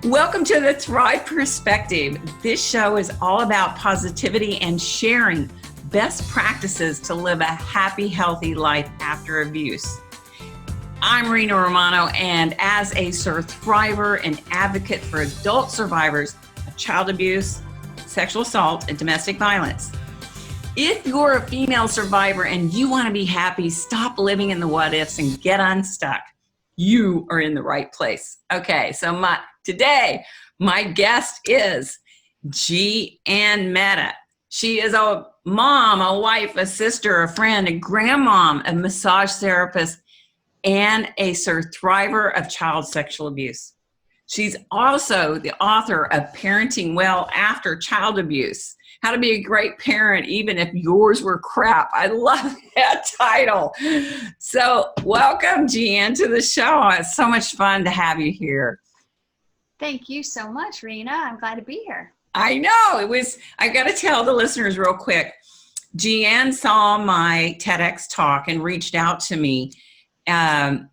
Welcome to the Thrive Perspective. This show is all about positivity and sharing best practices to live a happy, healthy life after abuse. I'm Rena Romano, and as a thriver and advocate for adult survivors of child abuse, sexual assault, and domestic violence. If you're a female survivor and you want to be happy, stop living in the what ifs and get unstuck. You are in the right place. Okay, so today, my guest is Geanne Mehta. She is a mom, a wife, a sister, a friend, a grandmom, a massage therapist, and a thriver of child sexual abuse. She's also the author of Parenting Well After Child Abuse, How to Be a Great Parent Even If Yours Were Crap. I love that title. So welcome, Geanne, to the show. It's so much fun to have you here. Thank you so much, Rena. I'm glad to be here. I know. I got to tell the listeners real quick. Geanne saw my TEDx talk and reached out to me. And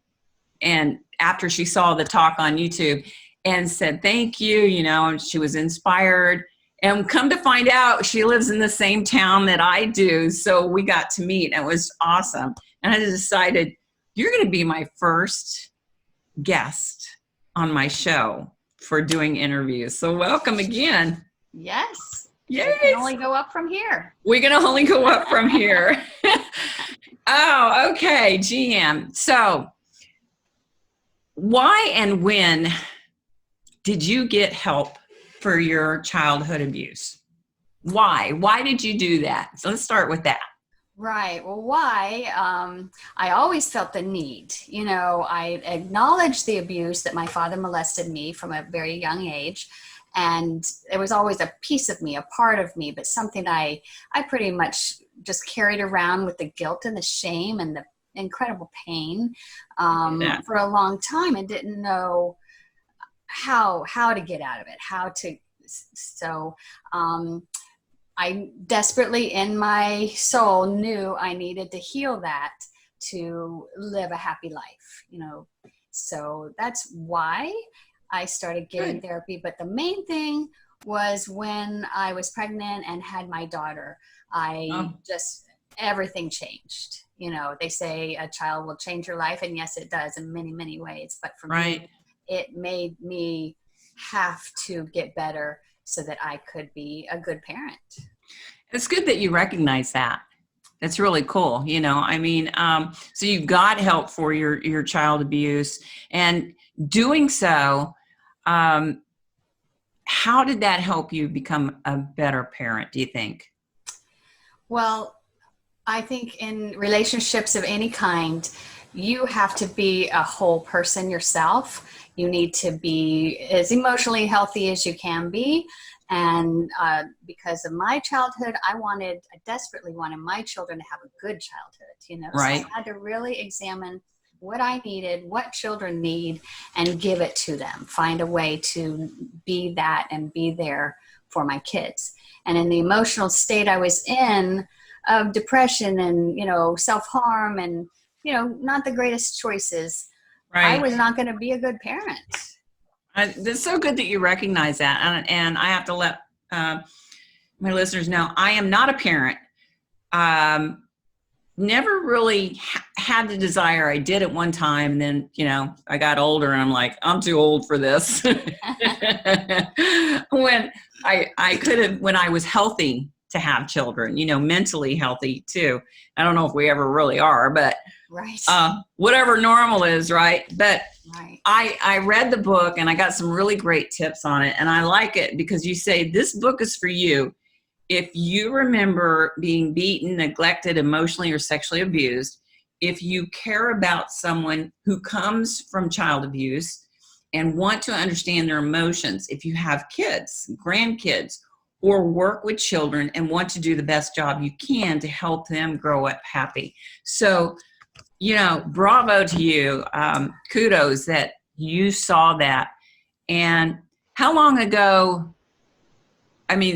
after she saw the talk on YouTube and said, thank you, and she was inspired. And come to find out, she lives in the same town that I do. So we got to meet, and it was awesome. And I decided, you're going to be my first guest on my show for doing interviews. So welcome again. Yes. Yes. We can only go up from here. We're going to only go up from here. Oh, okay, Geanne. So why and when did you get help for your childhood abuse? Why? Why did you do that? So let's start with that. Right. Well, why? I always felt the need. I acknowledged the abuse that my father molested me from a very young age. And it was always a piece of me, a part of me, but something I pretty much just carried around with the guilt and the shame and the incredible pain for a long time, and didn't know how to get out of it, so I desperately in my soul knew I needed to heal that to live a happy life, so that's why I started getting therapy. But the main thing was when I was pregnant and had my daughter, everything changed. They say a child will change your life, and yes, it does in many, many ways. But for me, it made me have to get better so that I could be a good parent. It's good that you recognize that. That's really cool. So you got help for your child abuse, and doing so, how did that help you become a better parent, do you think? Well, I think in relationships of any kind, you have to be a whole person yourself. You need to be as emotionally healthy as you can be. And because of my childhood, I desperately wanted my children to have a good childhood, Right. So I had to really examine what I needed, what children need, and give it to them. Find a way to be that and be there for my kids. And in the emotional state I was in, of depression and, self-harm and, not the greatest choices, Right. I was not going to be a good parent. It's so good that you recognize that. And I have to let my listeners know, I am not a parent. Never really had the desire. I did at one time, and then, I got older and I'm like, I'm too old for this. When I could have, when I was healthy to have children, mentally healthy too. I don't know if we ever really are, but right. Whatever normal is, right? But right. I read the book and I got some really great tips on it. And I like it because you say this book is for you. If you remember being beaten, neglected, emotionally or sexually abused, if you care about someone who comes from child abuse and want to understand their emotions, if you have kids, grandkids, or work with children and want to do the best job you can to help them grow up happy. So, bravo to you. Kudos that you saw that. And how long ago,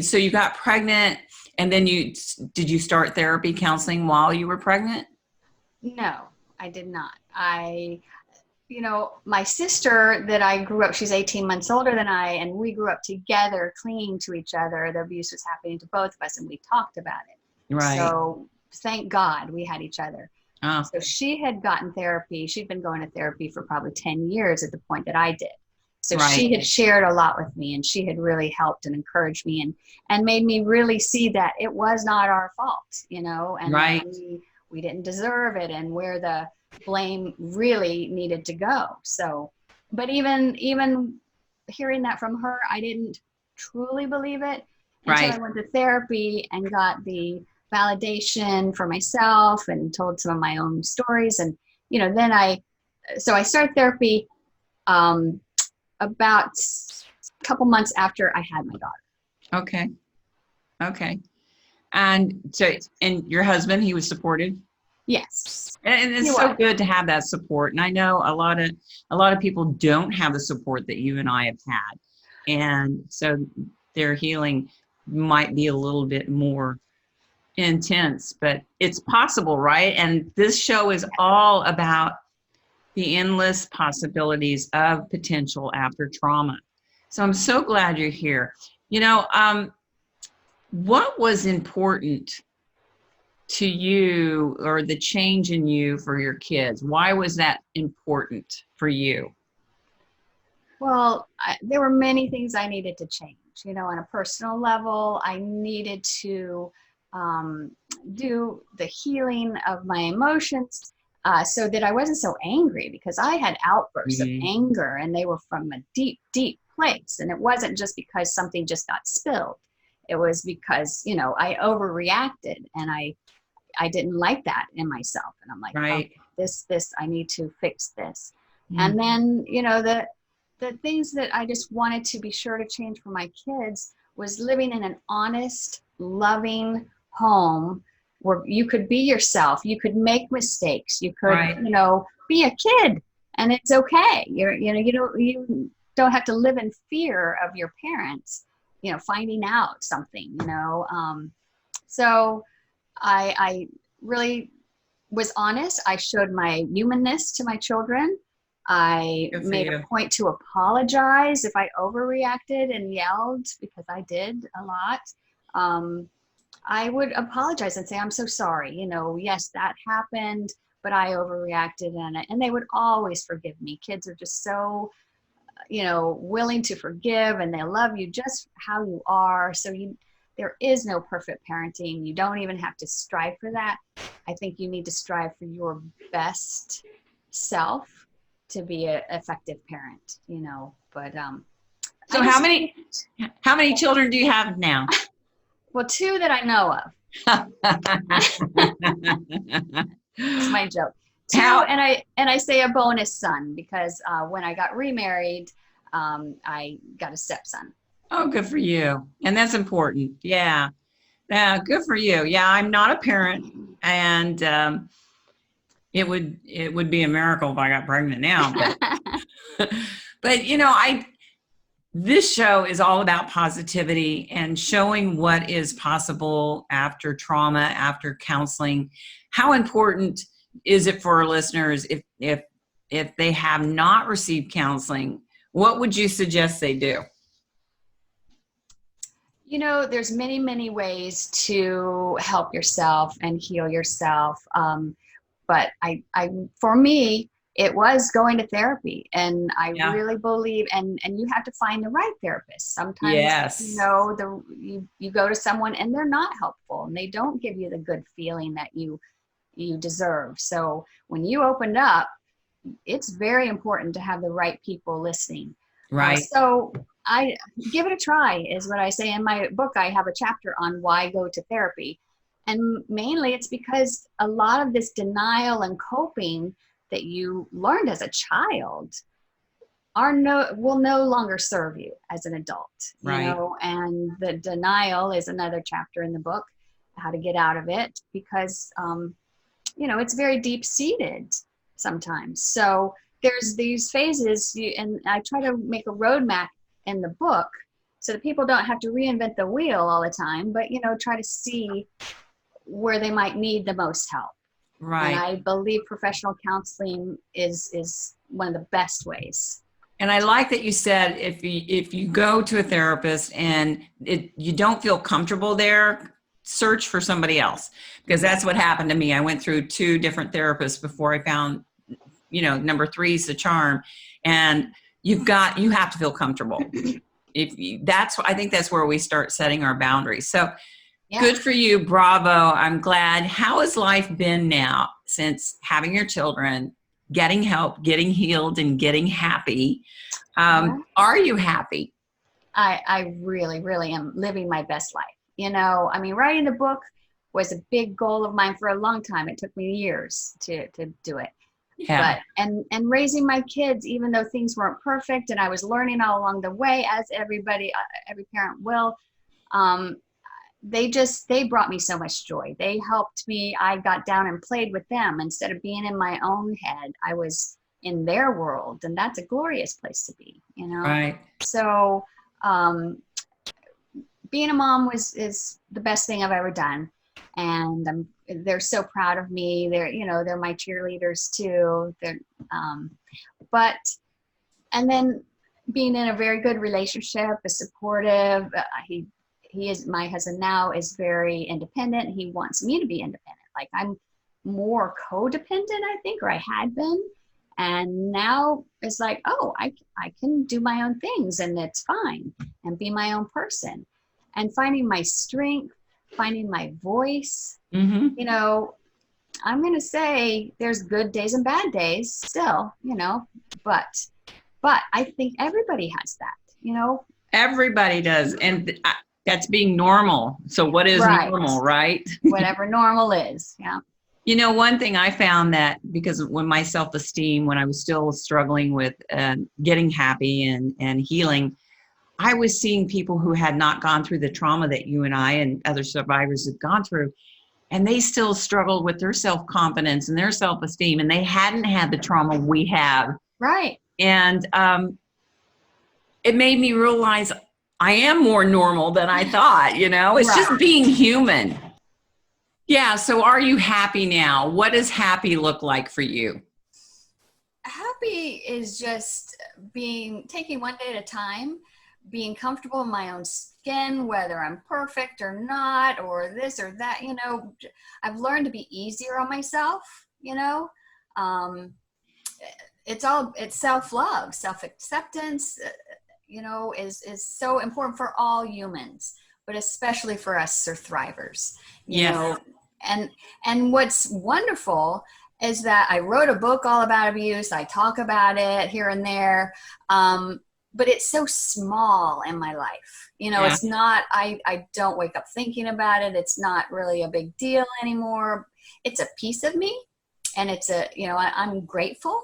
so you got pregnant and then did you start therapy counseling while you were pregnant? No, I did not. my sister that I grew up, she's 18 months older than I, and we grew up together, clinging to each other. The abuse was happening to both of us, and we talked about it. Right. So thank God we had each other. Oh. So she had gotten therapy. She'd been going to therapy for probably 10 years at the point that I did. So Right. she had shared a lot with me, and she had really helped and encouraged me and made me really see that it was not our fault, and Right. that we didn't deserve it, and where the blame really needed to go. So, but even hearing that from her, I didn't truly believe it until Right. I went to therapy and got the validation for myself and told some of my own stories. And, then I started therapy about a couple months after I had my daughter. Okay. And so, and your husband, he was supportive? Yes. And it's so good to have that support. And I know a lot of people don't have the support that you and I have had. And so their healing might be a little bit more intense, but it's possible, right? And this show is all about the endless possibilities of potential after trauma. So I'm so glad you're here. What was important to you, or the change in you for your kids? Why was that important for you? Well, there were many things I needed to change. On a personal level, I needed to do the healing of my emotions so that I wasn't so angry, because I had outbursts of anger, and they were from a deep, deep place. And it wasn't just because something just got spilled. It was because, I overreacted, and I didn't like that in myself. And I'm like, right. Oh, this, I need to fix this. And then, the things that I just wanted to be sure to change for my kids was living in an honest, loving home where you could be yourself, you could make mistakes, you could, right. Be a kid, and it's okay. You don't have to live in fear of your parents, finding out something, So I really was honest. I showed my humanness to my children. I made a point to apologize if I overreacted and yelled, because I did a lot. I would apologize and say, I'm so sorry. Yes, that happened, but I overreacted, and they would always forgive me. Kids are just so, willing to forgive, and they love you just how you are. So there is no perfect parenting. You don't even have to strive for that. I think you need to strive for your best self to be an effective parent, but so how many children do you have now? Well, 2 that I know of. It's my joke. 2, and I say a bonus son, because when I got remarried, I got a stepson. Oh, good for you. And that's important. Yeah, good for you. Yeah, I'm not a parent, and it would be a miracle if I got pregnant now. But this show is all about positivity and showing what is possible after trauma, after counseling. How important is it for our listeners if they have not received counseling? What would you suggest they do? There's many, many ways to help yourself and heal yourself. But for me, it was going to therapy, and I really believe, and you have to find the right therapist. Sometimes, yes. You go to someone and they're not helpful, and they don't give you the good feeling that you deserve. So when you opened up, it's very important to have the right people listening. Right. So I give it a try, is what I say in my book. I have a chapter on why go to therapy. And mainly it's because a lot of this denial and coping that you learned as a child will no longer serve you as an adult. Right. And the denial is another chapter in the book, how to get out of it, because it's very deep seated sometimes. So there's these phases, and I try to make a roadmap in the book so that people don't have to reinvent the wheel all the time, but try to see where they might need the most help. And Right. I believe professional counseling is one of the best ways. And I like that you said if you go to a therapist and you don't feel comfortable there, search for somebody else, because Yeah. that's what happened to me. I went through two different therapists before I found, number three is the charm, and you have to feel comfortable. I think that's where we start setting our boundaries. So Yeah. good for you, bravo. I'm glad. How has life been now since having your children, getting help, getting healed, and getting happy? Yeah. Are you happy? I really, really am living my best life. I mean, writing the book was a big goal of mine for a long time. It took me years to do it. Yeah. But and raising my kids, even though things weren't perfect and I was learning all along the way, as every parent will, um, they brought me so much joy. They helped me. I got down and played with them instead of being in my own head. I was in their world, and that's a glorious place to be. Right. So um, being a mom is the best thing I've ever done, and they're so proud of me. They're my cheerleaders too. Um, but and then being in a very good relationship, is supportive. He is, my husband now is very independent. He wants me to be independent. Like, I'm more codependent, I think, or I had been. And now it's like, oh, I can do my own things and it's fine, and be my own person, and finding my strength, finding my voice. Mm-hmm. I'm going to say there's good days and bad days still, but I think everybody has that. Everybody does. And that's being normal. So what is Right. normal, right? Whatever normal is. Yeah. One thing I found, that because when my self-esteem, when I was still struggling with getting happy and healing, I was seeing people who had not gone through the trauma that you and I and other survivors have gone through, and they still struggled with their self-confidence and their self-esteem, and they hadn't had the trauma we have. Right. And it made me realize I am more normal than I thought. It's Right. just being human. Yeah. So are you happy now? What does happy look like for you? Happy is just taking one day at a time, being comfortable in my own skin, whether I'm perfect or not, or this or that. I've learned to be easier on myself. It's self-love, self-acceptance, is so important for all humans, but especially for us survivors. Yes. And what's wonderful is that I wrote a book all about abuse. I talk about it here and there. But it's so small in my life. It's not, I don't wake up thinking about it. It's not really a big deal anymore. It's a piece of me. And I'm grateful,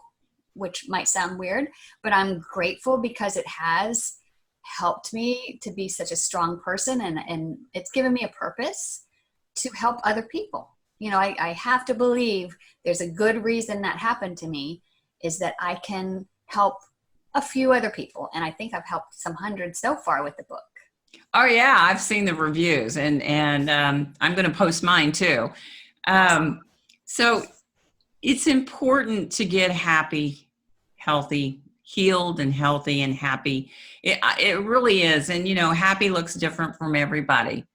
which might sound weird, but I'm grateful because it has helped me to be such a strong person. And it's given me a purpose to help other people. I have to believe there's a good reason that happened to me, is that I can help a few other people. And I think I've helped some hundreds so far with the book. Oh yeah. I've seen the reviews, and I'm going to post mine too. So it's important to get happy, healthy, healed and healthy and happy. It really is. And, happy looks different from everybody.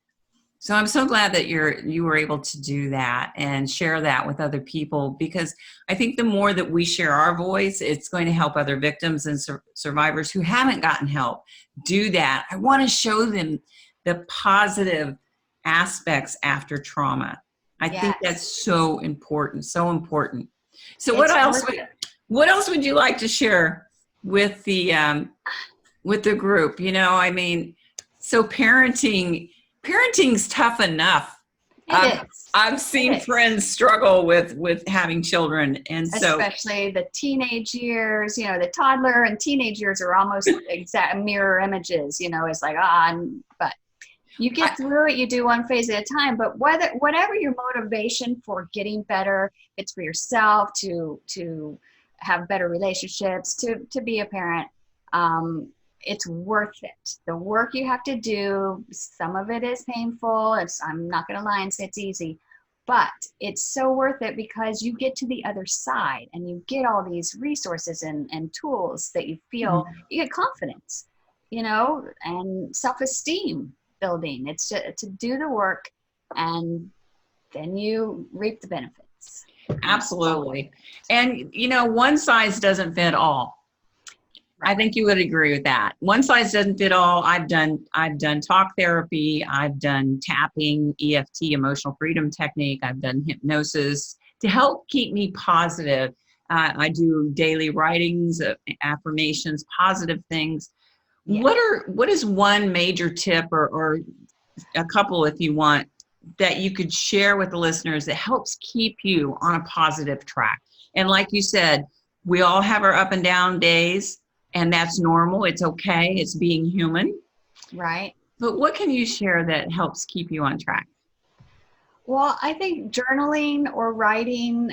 So I'm so glad that you were able to do that and share that with other people, because I think the more that we share our voice, it's going to help other victims and survivors who haven't gotten help do that. I want to show them the positive aspects after trauma. I think that's so important, so important. So what else would you like to share with the group? So parenting's tough enough. I've seen friends struggle with having children, and especially the teenage years. The toddler and teenage years are almost exact mirror images. It's like but you get through it. You do one phase at a time. But whatever your motivation for getting better, it's for yourself to have better relationships, to be a parent. It's worth it. The work you have to do, some of it is painful. I'm not going to lie and say it's easy, but it's so worth it because you get to the other side and you get all these resources and tools that you feel, you get confidence, and self-esteem building. It's just to do the work, and then you reap the benefits. Absolutely. And, one size doesn't fit all. I think you would agree with that. One size doesn't fit all. I've done talk therapy. I've done tapping, EFT, emotional freedom technique. I've done hypnosis to help keep me positive. I do daily writings, affirmations, positive things. Yeah. What is one major tip or a couple, if you want, that you could share with the listeners that helps keep you on a positive track? And like you said, we all have our up and down days. And that's normal. It's okay. It's being human. Right. But what can you share that helps keep you on track? Well, I think journaling or writing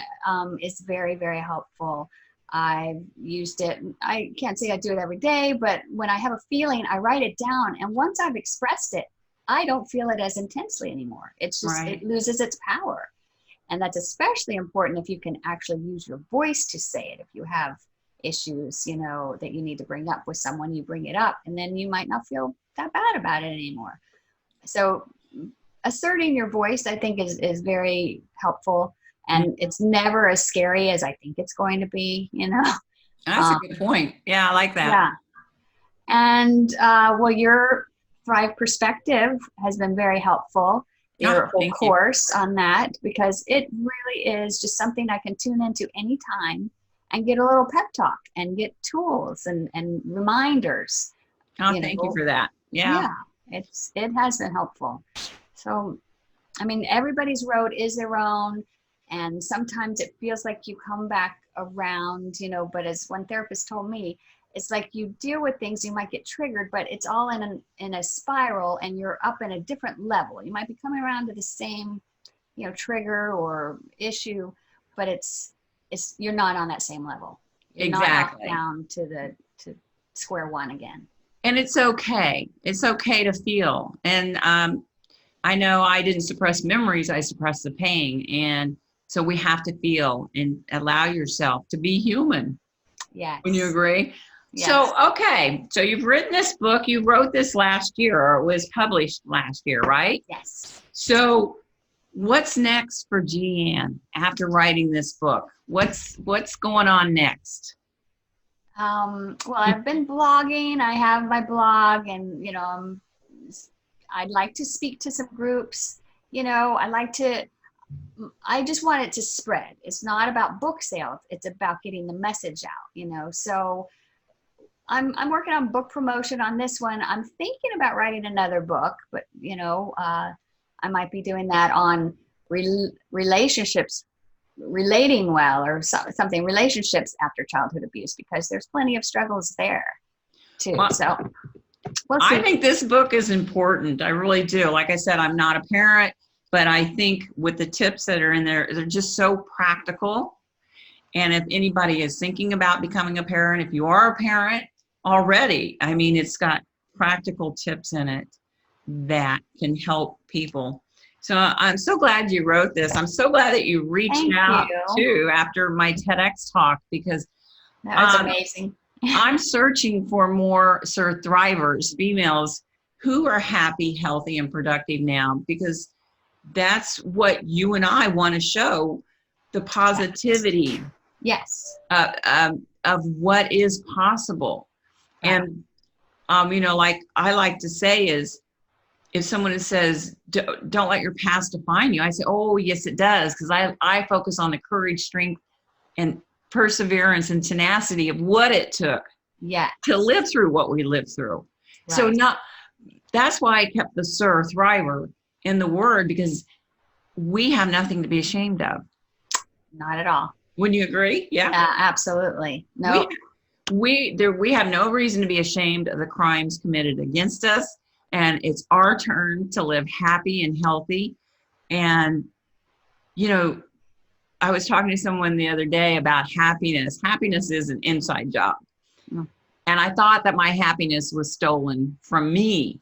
is very, very helpful. I've used it. I can't say I do it every day, but when I have a feeling, I write it down. And once I've expressed it, I don't feel it as intensely anymore. It's just, It loses its power. And that's especially important if you can actually use your voice to say it. If you have issues, that you need to bring up with someone, you bring it up, and then you might not feel that bad about it anymore. So asserting your voice, I think, is very helpful, and it's never as scary as I think it's going to be, That's a good point. Yeah, I like that. Yeah. And your Thrive perspective has been very helpful. Your whole course on that, because it really is just something I can tune into anytime and get a little pep talk and get tools and reminders. Oh, thank you for that. Yeah. It has been helpful. So, everybody's road is their own, and sometimes it feels like you come back around, but as one therapist told me, it's like you deal with things, you might get triggered, but it's all in a spiral, and you're up in a different level. You might be coming around to the same, trigger or issue, but you're not on that same level. You're exactly. Not down to square one again. And it's okay. It's okay to feel. And I know I didn't suppress memories. I suppressed the pain. And so we have to feel and allow yourself to be human. Yes. When you agree? Yes. So, okay. So you've written this book. You wrote this last year, or it was published last year, right? Yes. So what's next for Geanne after writing this book? What's going on next? Well, I've been blogging. I have my blog, and I'd like to speak to some groups. I just want it to spread. It's not about book sales. It's about getting the message out. So I'm working on book promotion on this one. I'm thinking about writing another book, but I might be doing that on relationships, relating well, or something, relationships after childhood abuse, because there's plenty of struggles there too. Well, so we'll see. I think this book is important. I really do. Like I said, I'm not a parent, but I think with the tips that are in there, they're just so practical. And if anybody is thinking about becoming a parent, if you are a parent already, it's got practical tips in it that can help people. So I'm so glad you wrote this. I'm so glad that you reached out too after my TEDx talk, because that was amazing. I'm searching for more thrivers, females who are happy, healthy, and productive now, because that's what you and I want to show, the positivity. Yes. Of what is possible. And, like I like to say is, if someone says, don't let your past define you, I say, oh, yes, it does. Because I focus on the courage, strength, and perseverance and tenacity of what it took to live through what we lived through. Right. So that's why I kept the thriver in the word, because we have nothing to be ashamed of. Not at all. Wouldn't you agree? Yeah. Absolutely. No. We have no reason to be ashamed of the crimes committed against us. And it's our turn to live happy and healthy. And, I was talking to someone the other day about happiness. Happiness is an inside job. Mm. And I thought that my happiness was stolen from me.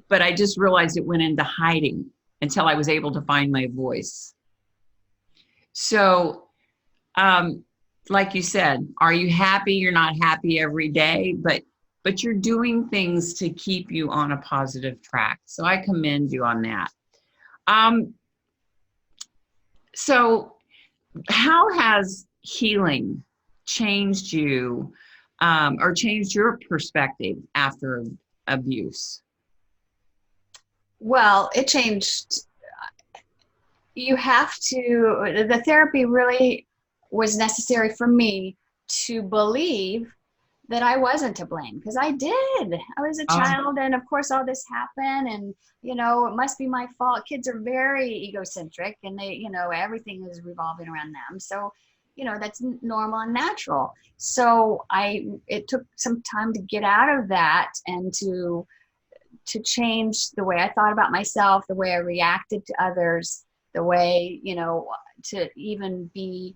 But I just realized it went into hiding. until I was able to find my voice. So, like you said, are you happy? You're not happy every day, but you're doing things to keep you on a positive track. So I commend you on that. So how has healing changed you, or changed your perspective after abuse? Well, it changed. You have to, the therapy really was necessary for me to believe that I wasn't to blame, because I did. I was a child, and of course all this happened, and it must be my fault. Kids are very egocentric, and they, everything is revolving around them. So, that's normal and natural. So it took some time to get out of that and to change the way I thought about myself, the way I reacted to others, the way, to even be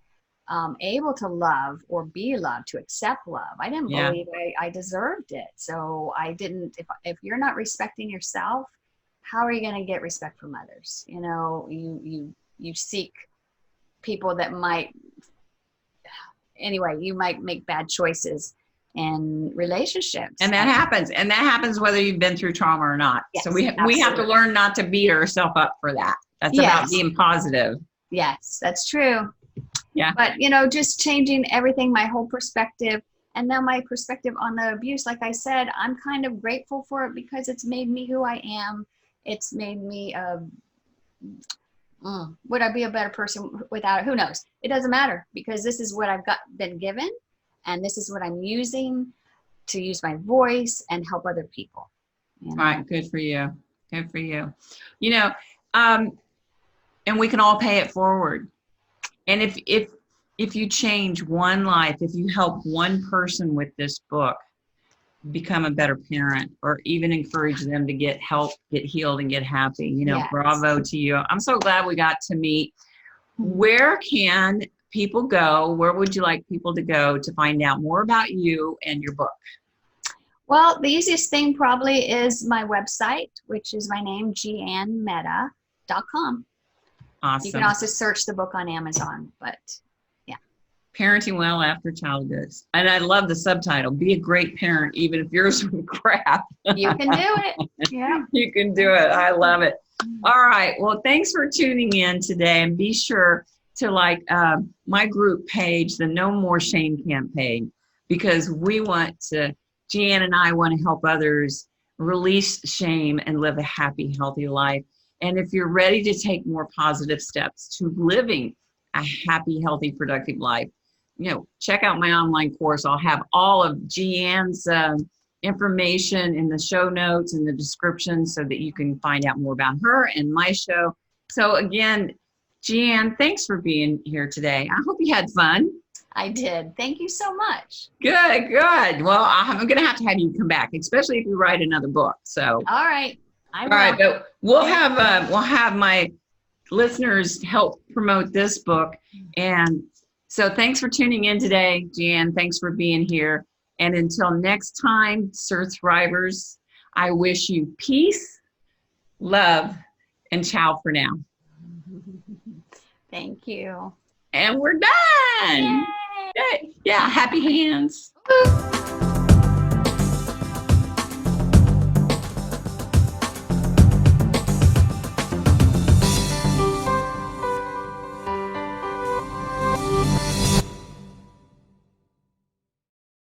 able to love or be loved, to accept love. I didn't believe I deserved it. So I didn't, if you're not respecting yourself, how are you going to get respect from others? You seek people that you might make bad choices in relationships. And that happens whether you've been through trauma or not. Yes, so we have to learn not to beat ourselves up for that. That's about being positive. Yes, that's true. Yeah. But, just changing everything, my whole perspective. And now my perspective on the abuse, like I said, I'm kind of grateful for it because it's made me who I am. It's made me, would I be a better person without it? Who knows? It doesn't matter, because this is what I've been given. And this is what I'm using to use my voice and help other people. All right. Good for you. Good for you. And we can all pay it forward. And if you change one life, if you help one person with this book become a better parent, or even encourage them to get help, get healed, and get happy, Yes. Bravo to you. I'm so glad we got to meet. Where can people go? Where would you like people to go to find out more about you and your book? Well, the easiest thing probably is my website, which is my name, geannmeta.com. Awesome. You can also search the book on Amazon, but yeah. Parenting Well After Childhood. And I love the subtitle, Be a Great Parent, even if you're some crap. You can do it. Yeah. You can do it. I love it. All right. Well, thanks for tuning in today, and be sure to like my group page, the No More Shame campaign, because Geanne and I want to help others release shame and live a happy, healthy life. And if you're ready to take more positive steps to living a happy, healthy, productive life, check out my online course. I'll have all of Geanne's information in the show notes and the description so that you can find out more about her and my show. So again, Geanne, thanks for being here today. I hope you had fun. I did. Thank you so much. Good. Well, I'm going to have you come back, especially if you write another book. So. All right. All right, but we'll have my listeners help promote this book. And so thanks for tuning in today, Geanne. Thanks for being here. And until next time, Sir Thrivers, I wish you peace, love, and ciao for now. Thank you. And we're done. Yay. Yeah, happy hands. Woo.